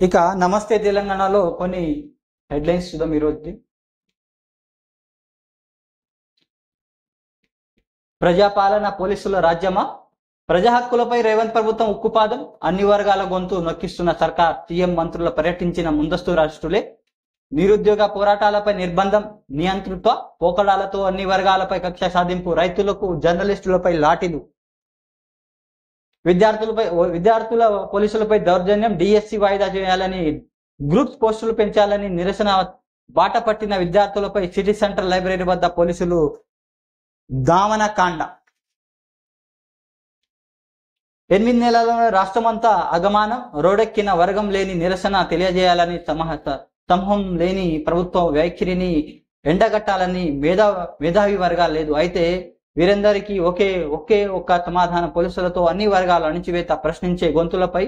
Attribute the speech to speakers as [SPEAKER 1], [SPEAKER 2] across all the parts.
[SPEAKER 1] ఇక నమస్తే తెలంగాణలో కొన్ని హెడ్లైన్స్ చూద్దాం ఈరోజు. ప్రజాపాలన పోలీసుల రాజ్యమా? ప్రజా హక్కులపై రేవంత్ ప్రభుత్వం ఉక్కుపాదం, అన్ని వర్గాల గొంతు నొక్కిస్తున్న సర్కార్, సీఎం మంత్రుల పర్యటించిన ముందస్తు అరెస్టులే. నిరుద్యోగ పోరాటాలపై నిర్బంధం, నియంతృత్వ పోకడాలతో అన్ని వర్గాలపై కక్ష సాధింపు, రైతులకు జర్నలిస్టులపై లాఠీలు, విద్యార్థుల పోలీసులపై దౌర్జన్యం, డిఎస్సి వాయిదా చేయాలని, గ్రూప్స్ పోస్టులు పెంచాలని నిరసన బాట పట్టిన విద్యార్థులపై సిటీ సెంటర్ లైబ్రరీ వద్ద పోలీసులు దామనకాండ. 8 నెలలలో రాష్ట్రమంతా అగమానం, రోడెక్కిన వర్గం లేని నిరసన తెలియజేయాలని, సమూహం లేని ప్రభుత్వ వైఖరిని ఎండగట్టాలని మేధావి వర్గాలు లేదు. అయితే వీరందరికీ ఒకే ఒక్క సమాధానం, పోలీసులతో అన్ని వర్గాల అణిచివేత, ప్రశ్నించే గొంతులపై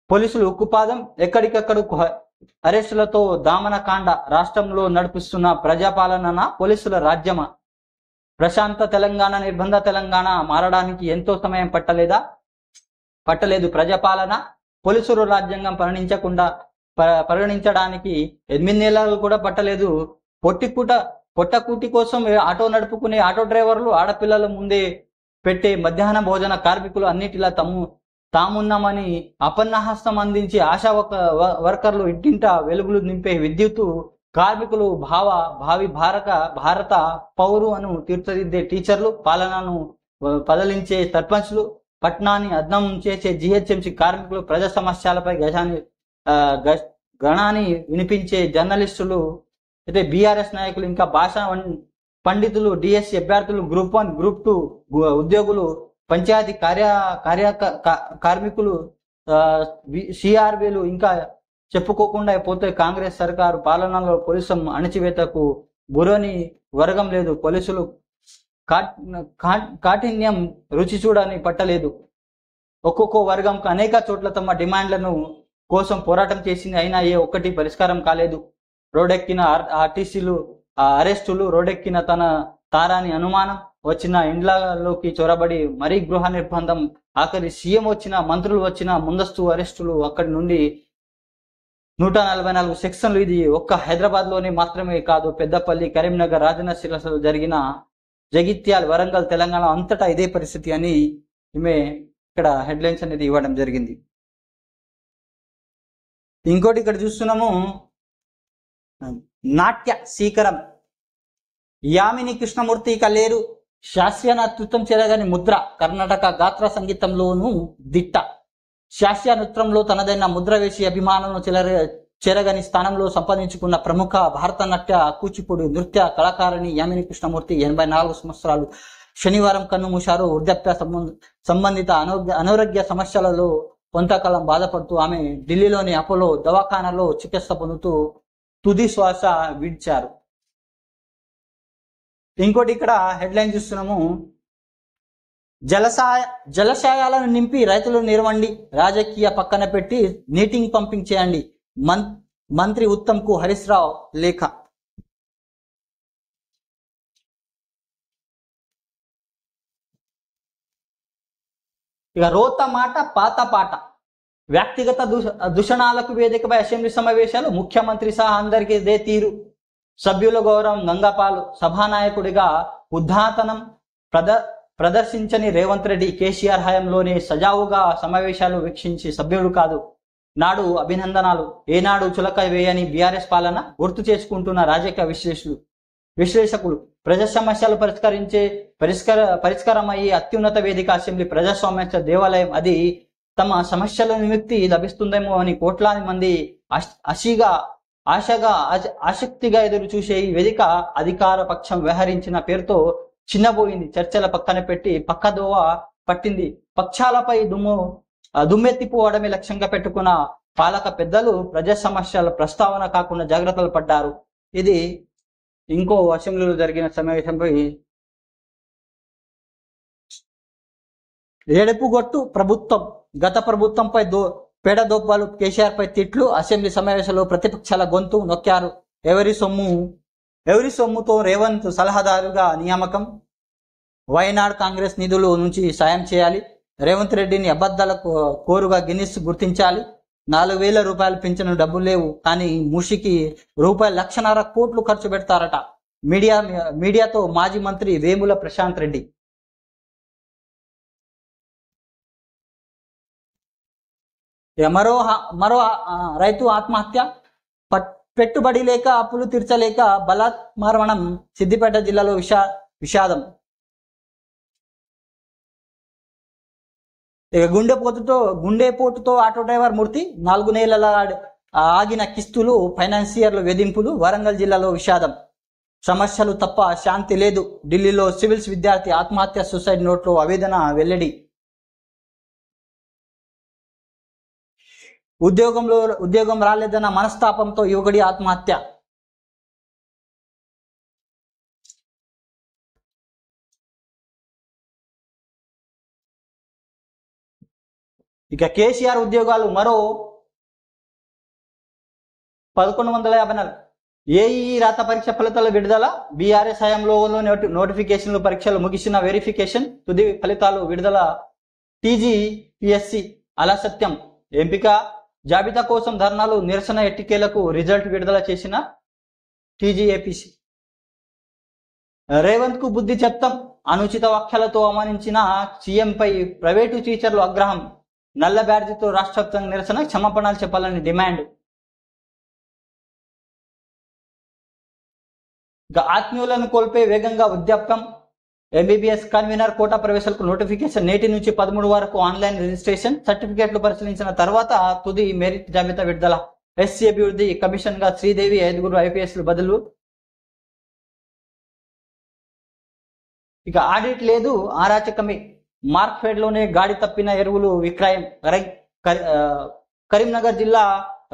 [SPEAKER 1] పోలీసులు ఉక్కుపాదం, ఎక్కడికక్కడ అరెస్టులతో దామనకాండ. రాష్ట్రంలో నడిపిస్తున్న ప్రజాపాలన పోలీసుల రాజ్యమా? ప్రశాంత తెలంగాణ, నిర్బంధ తెలంగాణ మారడానికి ఎంతో సమయం పట్టలేదు. ప్రజాపాలన పోలీసులు రాజ్యాంగం పరిగణించడానికి 8 నెలలు కూడా పట్టలేదు. పొట్టకూటి కోసం ఆటో నడుపుకునే ఆటో డ్రైవర్లు, ఆడపిల్లల ముందే పెట్టే మధ్యాహ్న భోజన కార్మికులు అన్నిటిలా తామున్నామని అపన్నహస్తం అందించి ఆశా వర్కర్లు, ఇంటింట వెలుగులు నింపే విద్యుత్ కార్మికులు, భావి భారత పౌరు అను తీర్చిదిద్దే టీచర్లు, పాలనను పదలించే సర్పంచ్లు, పట్నాన్ని అద్నం చేసే జిహెచ్ఎంసీ కార్మికులు, ప్రజా సమస్యలపై గణాన్ని వినిపించే జర్నలిస్టులు, అయితే బీఆర్ఎస్ నాయకులు, ఇంకా భాషా పండితులు, డిఎస్సి అభ్యర్థులు, గ్రూప్ 1, గ్రూప్ 2 ఉద్యోగులు, పంచాయతీ కార్మికులు, సిఆర్బీలు, ఇంకా చెప్పుకోకుండా పోతే కాంగ్రెస్ సర్కారు పాలనలో పోలీసు అణచివేతకు బురోని వర్గం లేదు. పోలీసులు కాఠిన్యం రుచి చూడని పట్టలేదు. ఒక్కొక్క వర్గం అనేక చోట్ల తమ డిమాండ్లను కోసం పోరాటం చేసింది. అయినా ఏ ఒక్కటి పరిష్కారం కాలేదు. రోడ్డెక్కిన ఆర్టీసీలు, అరెస్టులు, రోడ్డెక్కిన తన తారాని అనుమానం, వచ్చిన ఇండ్లలోకి చొరబడి మరీ గృహ నిర్బంధం, ఆఖరి సీఎం వచ్చిన, మంత్రులు వచ్చిన ముందస్తు అరెస్టులు, అక్కడి నుండి 144 సెక్షన్లు. ఇది ఒక్క హైదరాబాద్ లోనే మాత్రమే కాదు, పెద్దపల్లి, కరీంనగర్, రాజన్న సిరిసిల్ల జరిగిన, జగిత్యాల, వరంగల్, తెలంగాణ అంతటా ఇదే పరిస్థితి అని ఈమె ఇక్కడ హెడ్లైన్స్ అనేది ఇవ్వడం జరిగింది. ఇంకోటి ఇక్కడ చూస్తున్నాము, నాట్య శీకరం, యామిని కృష్ణమూర్తి కల్లేరు, శాస్త్రీయ నృత్యం చెరగని ముద్ర, కర్ణాటక గాత్ర సంగీతంలోనూ దిట్ట. శాస్త్రీయ నృత్యంలో తనదైన ముద్ర వేసి అభిమానులను చెరగని స్థానంలో సంపాదించుకున్న ప్రముఖ భారతనాట్య కూచిపూడి నృత్య కళాకారిణి యామిని కృష్ణమూర్తి 84 సంవత్సరాలు శనివారం కన్నుమూశారు. వృద్ధాప్య సంబంధిత అనారోగ్య సమస్యలలో కొంతకాలం బాధపడుతూ ఆమె ఢిల్లీలోని అపోలో దవాఖానాలో చికిత్స పొందుతూ తుది శ్వాస విడిచారు. ఇంకోటి ఇక్కడ హెడ్లైన్ చూస్తున్నాము, జలాశయాలను నింపి రైతులు నిర్వండి, రాజకీయ పక్కన పెట్టి నీటింగ్ పంపింగ్ చేయండి, మంత్రి ఉత్తమ్ కు హరీష్ రావు లేఖ. ఇక రోత మాట పాత పాట, వ్యక్తిగత దూషణాలకు వేదికపై అసెంబ్లీ సమావేశాలు, ముఖ్యమంత్రి సహా అందరికీ ఇదే తీరు, సభ్యుల గౌరవం గంగపాలు, సభానాయకుడిగా ఉద్ధాతనం ప్రదర్శించని రేవంత్ రెడ్డి, కేసీఆర్ హయాంలోనే సజావుగా సమావేశాలు వీక్షించి సభ్యుడు కాదు, నాడు అభినందనాలు, ఏనాడు చులక వేయని బీఆర్ఎస్ పాలన గుర్తు చేసుకుంటున్న రాజకీయ విశ్లేషకులు, ప్రజా సమస్యలు పరిష్కారమయ్యే అత్యున్నత వేదిక అసెంబ్లీ, ప్రజాస్వామ్య దేవాలయం, అది తమ సమస్యల నిమిత్తి లభిస్తుందేమో అని కోట్లాది మంది ఆసక్తిగా ఎదురు చూసే ఈ వేదిక అధికార పక్షం వ్యవహరించిన పేరుతో చిన్నబోయింది. చర్చల పక్కన పెట్టి పక్కదోవ పట్టింది. పక్షాలపై దుమ్మెత్తిపోవడమే లక్ష్యంగా పెట్టుకున్న పాలక పెద్దలు ప్రజా సమస్యల ప్రస్తావన కాకుండా జాగ్రత్తలు పడ్డారు. ఇది ఇంకో అసెంబ్లీలో జరిగిన సమావేశంపై ఏడుపుగొట్టు ప్రభుత్వం, గత ప్రభుత్వంపై పేడదోబ్బాలు, కేసీఆర్ పై తిట్లు, అసెంబ్లీ సమావేశంలో ప్రతిపక్షాల గొంతు నొక్కారు. ఎవరి సొమ్ముతో రేవంత్ సలహాదారుగా నియామకం, వైనాడ్ కాంగ్రెస్ నిధులు నుంచి సాయం చేయాలి, రేవంత్ రెడ్డిని అబద్ధాల కోరుగా గిన్నిస్ గుర్తించాలి, 4,000 రూపాయలు పింఛను డబ్బులు లేవు, కానీ ముషికి ₹1,50,000 ఖర్చు పెడతారట. మీడియాతో మాజీ మంత్రి వేముల ప్రశాంత్ రెడ్డి. మరో రైతు ఆత్మహత్య. పెట్టుబడి లేక అప్పులు తీర్చలేక బలాత్మరణం. సిద్దిపేట జిల్లాలో విషాదం. ఇక గుండెపోటుతో ఆటో డ్రైవర్ మృతి. 4 నెలల ఆగిన కిస్తులు, ఫైనాన్సియర్ల వేధింపులు. వరంగల్ జిల్లాలో విషాదం. సమస్యలు తప్ప శాంతి లేదు. ఢిల్లీలో సివిల్స్ విద్యార్థి ఆత్మహత్య. సూసైడ్ నోట్లో ఆవేదన వెల్లడి. ఉద్యోగం రాలేదన్న మనస్తాపంతో యువకుడి ఆత్మహత్య. ఇక కేసీఆర్ ఉద్యోగాలు మరో 1,154. ఏఈ రాత పరీక్ష ఫలితాల విడుదల. బీఆర్ఎస్ హయాంలో నోటిఫికేషన్లు, పరీక్షలు ముగిసిన వెరిఫికేషన్, తుది ఫలితాలు విడుదల. టీజీపీఎస్సీ అలసత్యం. ఎంపిక జాబితా కోసం ధర్నాలు, నిరసన ఎట్టికేలకు రిజల్ట్ విడుదల చేసిన టీజీఏపీసీ. రేవంత్ కు బుద్ధి చెప్తాం. అనుచిత వ్యాఖ్యలతో అవమానించిన సీఎంపై ప్రైవేటు టీచర్లు ఆగ్రహం. నల్ల బ్యాడ్జీతో రాష్ట్ర వ్యాప్తంగా నిరసన. క్షమాపణలు చెప్పాలని డిమాండ్. ఇక ఆత్మీయులను కోల్పే వేగంగా వృద్ధాప్యం. ఎంబీబీఎస్ కన్వీనర్ కోటా ప్రవేశాలకు నోటిఫికేషన్. నేటి నుంచి 13 వరకు ఆన్లైన్ రిజిస్ట్రేషన్. సర్టిఫికేట్లు పరిశీలించిన తర్వాత తుది మెరిట్ జాబితా విడుదల. ఎస్సీ అభివృద్ధి కమిషన్ గా శ్రీదేవి, 5 ఐపీఎస్లు బదులు. ఇక ఆడిట్ లేదు, అరాచకమే. మార్క్ఫెడ్ లోనే గాడి తప్పిన ఎరువులు విక్రయం. కరీంనగర్ జిల్లా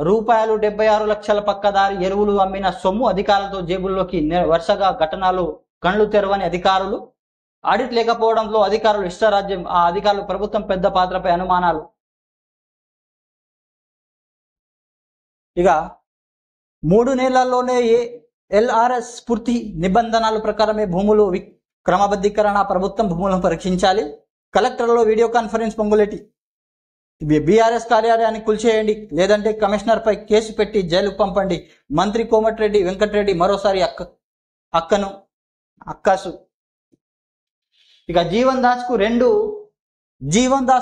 [SPEAKER 1] ₹76 లక్షల పక్కదారి ఎరువులు అమ్మిన సొమ్ము అధికారులతో జేబుల్లోకి. వరుసగా ఘటనలు. కళ్ళు తెరవని అధికారులు. ఆడిట్ లేకపోవడంలో అధికారులు ఇష్టరాజ్యం. ఆ అధికారులు ప్రభుత్వం పెద్ద పాత్రపై అనుమానాలు. ఇక 3 నెలల్లోనే ఎల్ఆర్ఎస్ పూర్తి నిబంధనల ప్రకారమే భూములు క్రమబద్ధీకరణ. ప్రభుత్వం భూములను పరీక్షించాలి. కలెక్టర్లో వీడియో కాన్ఫరెన్స్. పొంగులేటి బీఆర్ఎస్ కార్యాలయాన్ని కూల్చేయండి, లేదంటే కమిషనర్ పై కేసు పెట్టి జైలుకు పంపండి. మంత్రి కోమటిరెడ్డి వెంకటరెడ్డి మరోసారి అక్కాసు. ఇక జీవన్ దాస్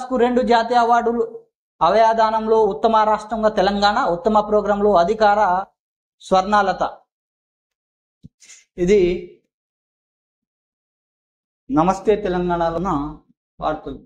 [SPEAKER 1] కు 2 జాతీయ అవార్డులు. అవయదానంలో ఉత్తమ రాష్ట్రంగా తెలంగాణ. ఉత్తమ ప్రోగ్రాంలో అధికార స్వర్ణలత. ఇది నమస్తే తెలంగాణలో వార్తలు.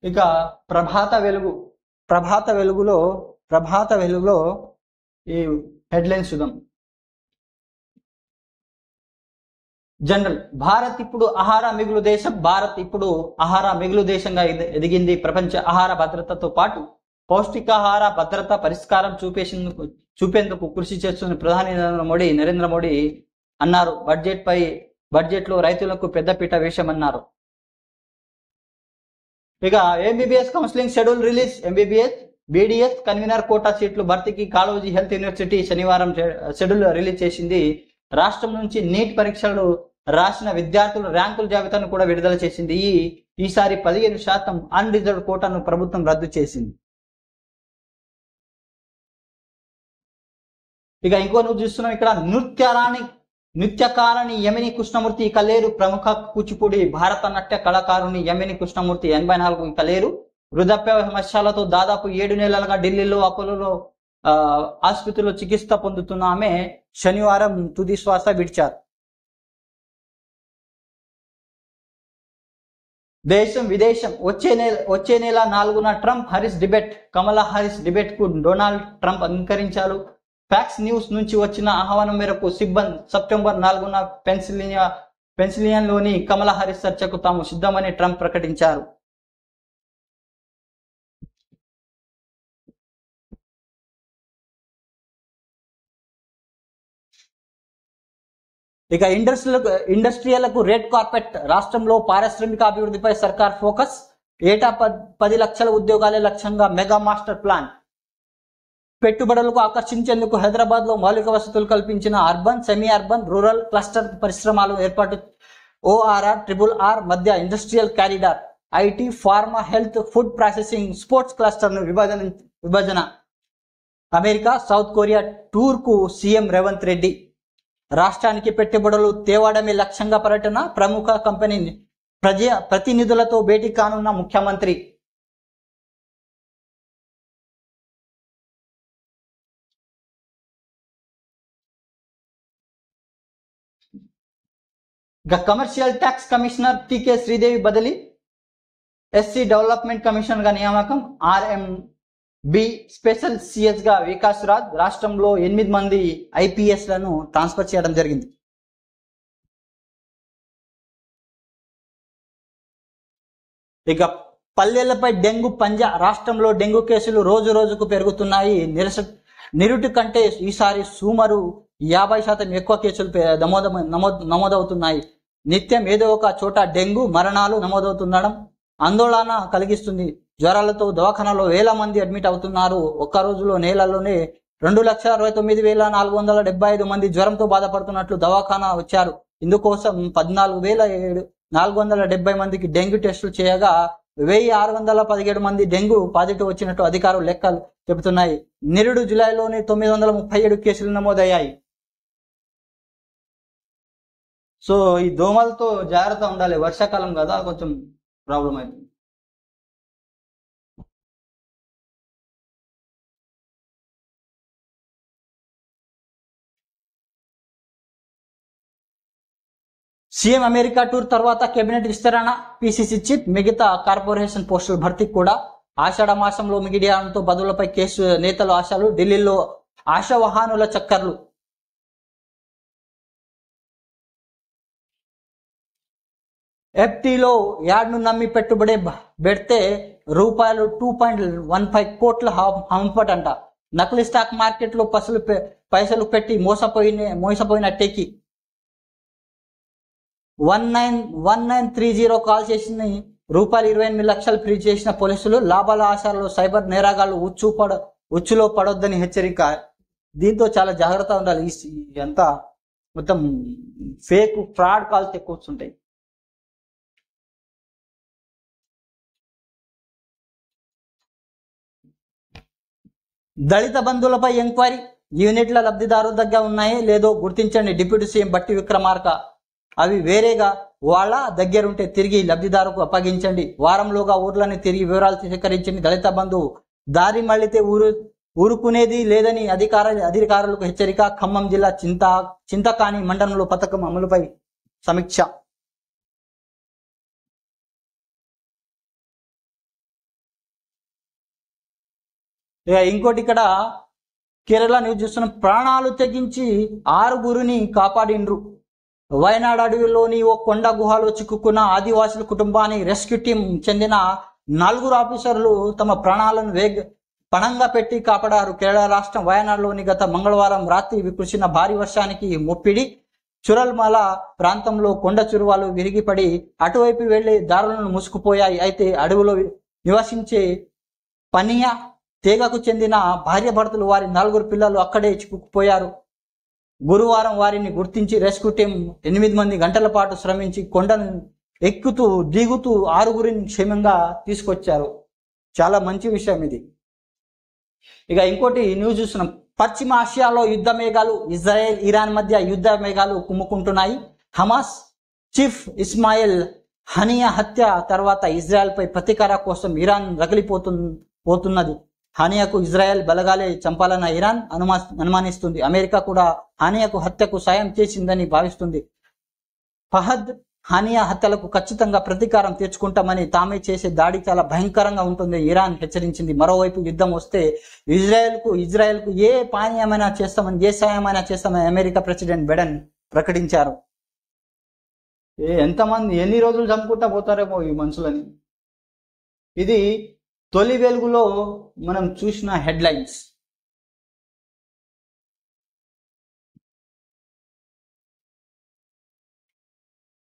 [SPEAKER 1] ఇక ప్రభాత వెలుగులో ఈ హెడ్లైన్స్ చూద్దాం. జనరల్. భారత్ ఇప్పుడు ఆహార మిగులు దేశంగా ఎదిగింది. ప్రపంచ ఆహార భద్రతతో పాటు పౌష్టికాహార భద్రత పరిష్కారం చూపేందుకు కృషి చేస్తున్న ప్రధాని నరేంద్ర మోడీ అన్నారు. బడ్జెట్ లో రైతులకు పెద్దపీట వేశామన్నారు. ఇక MBBS counselling schedule release. MBBS BDS convener quota సీట్లు భర్తీకి కాళోజీ హెల్త్ యూనివర్సిటీ శనివారం షెడ్యూల్ రిలీజ్ చేసింది. రాష్ట్రం నుంచి నీట్ పరీక్షలు రాసిన విద్యార్థుల ర్యాంకుల జాబితాను కూడా విడుదల చేసింది. ఈసారి 15% అన్రిజర్వ్డ్ కోటాను ప్రభుత్వం రద్దు చేసింది. ఇక ఇంకో నువ్వు చూస్తున్నాం ఇక్కడ. నృత్యకారిణి యమిని కృష్ణమూర్తి కలేరు. ప్రముఖ కూచిపూడి భారతనాట్య కళాకారుని యమిని కృష్ణమూర్తి 84 కలేరు. వృద్ధాప్య సమస్యలతో దాదాపు 7 నెలలుగా ఢిల్లీలో అపోలోలో ఆసుపత్రిలో చికిత్స పొందుతున్న ఆమె శనివారం తుది శ్వాస విడిచారు. దేశం విదేశం. వచ్చే నెల 4న ట్రంప్ హారిస్ డిబేట్. కమలా హారిస్ డిబేట్ కు డొనాల్డ్ ట్రంప్ అంగీకరించారు. ఫ్యాక్స్ న్యూస్ నుంచి వచ్చిన ఆహ్వానం మేరకు సిబ్బంది సెప్టెంబర్ 4న పెన్సిల్వేనియాలోని కమలా హారిస్ చర్చకు తాము సిద్ధమని ట్రంప్ ప్రకటించారు. ఇక ఇండస్ట్రియలకు రెడ్ కార్పెట్. రాష్ట్రంలో పారిశ్రామిక అభివృద్ధిపై సర్కార్ ఫోకస్. ఏటా 10 లక్షల ఉద్యోగాలే లక్ష్యంగా మెగా మాస్టర్ ప్లాన్. పెట్టుబడులకు ఆకర్షించేందుకు హైదరాబాద్ లో మౌలిక వసతులు కల్పించిన urban, semi urban, rural cluster పరిశ్రమలు ఏర్పాటు. ORR, RRR మధ్య industrial corridor. IT, pharma, health, food processing, sports cluster విభజన. అమెరికా, సౌత్ కొరియా టూర్ కు సీఎం రేవంత్ రెడ్డి. రాష్ట్రానికి పెట్టుబడులు తేవడమే లక్ష్యంగా పర్యటన. ప్రముఖ కంపెనీ ప్రతినిధులతో భేటీ కానున్న ముఖ్యమంత్రి. కమర్షియల్ ట్యాక్స్ కమిషనర్ టీకే శ్రీదేవి బదిలీ. SC డెవలప్మెంట్ కమిషనర్ గా నియామకం. RMB స్పెషల్ CS గా వికాస్ రాజ్. రాష్ట్రంలో 8 మంది IPS లను ట్రాన్స్ఫర్ చేయడం జరిగింది. ఇక పల్లెలపై డెంగ్యూ పంజా. రాష్ట్రంలో డెంగ్యూ కేసులు రోజు రోజుకు పెరుగుతున్నాయి. నిరుటి కంటే ఈసారి సుమారు 50% ఎక్కువ కేసులు నమోదవుతున్నాయి. నిత్యం ఏదో ఒక చోట డెంగ్యూ మరణాలు నమోదవుతుండడం ఆందోళన కలిగిస్తుంది. జ్వరాలతో దవాఖానాలో వేల మంది అడ్మిట్ అవుతున్నారు. ఒక్క రోజులో నేలలోనే 2,69,475 మంది జ్వరంతో బాధపడుతున్నట్లు దవాఖానా వచ్చారు. ఇందుకోసం 14,470 మందికి డెంగ్యూ టెస్టులు చేయగా 1,617 మంది డెంగ్యూ పాజిటివ్ వచ్చినట్టు అధికారులు లెక్కలు చెబుతున్నాయి. నిరుడు జూలైలోనే 937 కేసులు నమోదయ్యాయి. సో ఈ దోమలతో జాగ్రత్త ఉండాలి. వర్షాకాలం కదా, కొంచెం ప్రాబ్లం అవుతుంది. సీఎం అమెరికా టూర్ తర్వాత కేబినెట్ విస్తరణ. PCC చీఫ్, మిగతా కార్పొరేషన్ పోస్టుల భర్తీ కూడా. ఆషాఢ మాసంలో మిగిలియాలతో బదులపై కేసు నేతలు ఆశలు. ఢిల్లీలో ఆశావహానుల చక్కర్లు. FTలో యాడ్ను నమ్మి పెట్టుబడి పెడితే రూపాయలు 2.15 కోట్ల హంపటంట. నకిలీ స్టాక్ మార్కెట్లో పైసలు పెట్టి మోసపోయిన టెకి. 1930 కాల్ చేసిన రూపాయలు 28 లక్షలు ఫ్రీ చేసిన పోలీసులు. లాభాల ఆశాలలో సైబర్ నేరగాళ్లు ఉచ్చులో పడొద్దని హెచ్చరిక. దీంతో చాలా జాగ్రత్త ఉండాలి. అంతా మొత్తం ఫేక్ ఫ్రాడ్ కాల్స్ ఎక్కువ వస్తుంటాయి. దళిత బంధువులపై ఎంక్వైరీ. యూనిట్ల లబ్ధిదారుల దగ్గర ఉన్నాయో లేదో గుర్తించండి. డిప్యూటీ సీఎం బట్టి విక్రమార్క. అవి వేరేగా వాళ్ళ దగ్గరుంటే తిరిగి లబ్ధిదారుకు అప్పగించండి. వారంలోగా ఊర్లని తిరిగి వివరాలు సేకరించండి. దళిత బంధువు దారి మళ్లితే ఊరుకునేది లేదని అధికారులకు హెచ్చరిక. ఖమ్మం జిల్లా చింతకాని మండలంలో పథకం అమలుపై సమీక్ష. ఇక ఇంకోటి ఇక్కడ కేరళ న్యూస్ చూస్తున్నాం. ప్రాణాలు తెగించి 6 కాపాడిండ్రు. వయనాడు అడవిలోని ఓ కొండ గుహలో చిక్కుకున్న ఆదివాసుల కుటుంబాన్ని రెస్క్యూ టీం చెందిన 4 ఆఫీసర్లు తమ ప్రాణాలను పణంగా పెట్టి కాపాడారు. కేరళ రాష్ట్రం వయనాడులోని గత మంగళవారం రాత్రి కురిసిన భారీ వర్షానికి ముప్పిడి చురల్మల ప్రాంతంలో కొండ చురువాలు విరిగిపడి అటువైపు వెళ్లే దారులను మూసుకుపోయాయి. అయితే అడవిలో నివసించే పనియా తెగకు చెందిన భార్యాభర్తలు వారి 4 పిల్లలు అక్కడే చిక్కుకుపోయారు. గురువారం వారిని గుర్తించి రెస్క్యూ టీం 8 గంటల పాటు శ్రమించి కొండను ఎక్కుతూ దిగుతూ 6 క్షేమంగా తీసుకొచ్చారు. చాలా మంచి విషయం ఇది. ఇక ఇంకోటి న్యూస్ చూస్తున్నాం. పశ్చిమ ఆసియాలో యుద్ధ మేఘాలు. ఇజ్రాయెల్, ఇరాన్ మధ్య యుద్ధ మేఘాలు కుమ్ముకుంటున్నాయి. హమాస్ చీఫ్ ఇస్మాయిల్ హనియా హత్య తర్వాత ఇజ్రాయెల్పై ప్రతీకార కోసం ఇరాన్ రగిలిపోతున్నది. హానియాకు ఇజ్రాయెల్ బలగాలే చంపాలన్న ఇరాన్ అనుమానిస్తుంది. అమెరికా కూడా హానియాకు హత్యకు సాయం చేసిందని భావిస్తుంది. ఫహద్ హానియా హత్యలకు ఖచ్చితంగా ప్రతీకారం తీర్చుకుంటామని, తామే చేసే దాడి చాలా భయంకరంగా ఉంటుంది ఇరాన్ హెచ్చరించింది. మరోవైపు యుద్ధం వస్తే ఇజ్రాయెల్కు ఏ పానీయమైనా చేస్తామని, ఏ సాయమైనా చేస్తామని అమెరికా ప్రెసిడెంట్ బైడెన్ ప్రకటించారు. ఎంతమంది ఎన్ని రోజులు చంపుకుంటా పోతారేమో ఈ మనుషులని. ఇది తొలి వెలుగులో మనం చూసిన హెడ్లైన్స్.